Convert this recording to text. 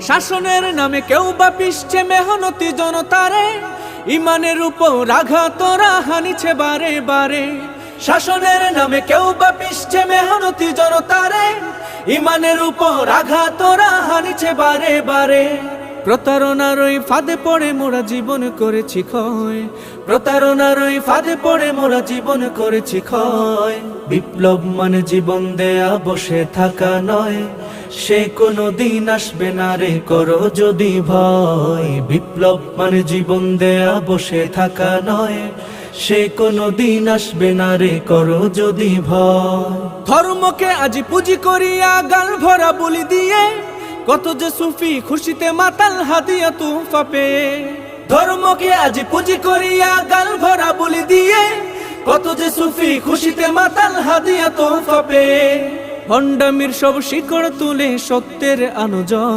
শাসনের নামে কেউ বা পিষছে মেহনতি জনতারে, ইমানের উপর আঘাত তোরা হানিছে বারে বারে। শাসনের নামে কেউ বা পিষছে মেহনতি জনতারে, ইমানের উপর আঘাত তোরা হানিছে বারে বারে। প্রতারণার ওই ফাঁদে পড়ে মোরা জীবন করেছি ক্ষয়, প্রতারণার ওই ফাঁদে পড়ে মোরা জীবন করেছি ক্ষয়। বিপ্লব মানে জীবন দেয়া বসে থাকা নয়, সে কোনো দিন আসবে না রে করো যদি ভয়। বিপ্লব মানে জীবন দেয়া বসে থাকা নয়, সে কোনো দিন আসবে না রে করো যদি ভয়। ধর্মকে আজ পুঁজি করিয়া গাল ভরা বলি দিয়ে, কত যে সুফি খুশিতে মাতাল হাদিয়া তুফা পেয়ে। ধর্মকে আজ পুঁজি করিয়া গাল ভরা বলি দিয়ে, কত যে সুফি খুশিতে মাতাল হাদিয়া তুফা পেয়ে। ভণ্ডামির সব শিকড় তুলে সত্যের আনো জয়।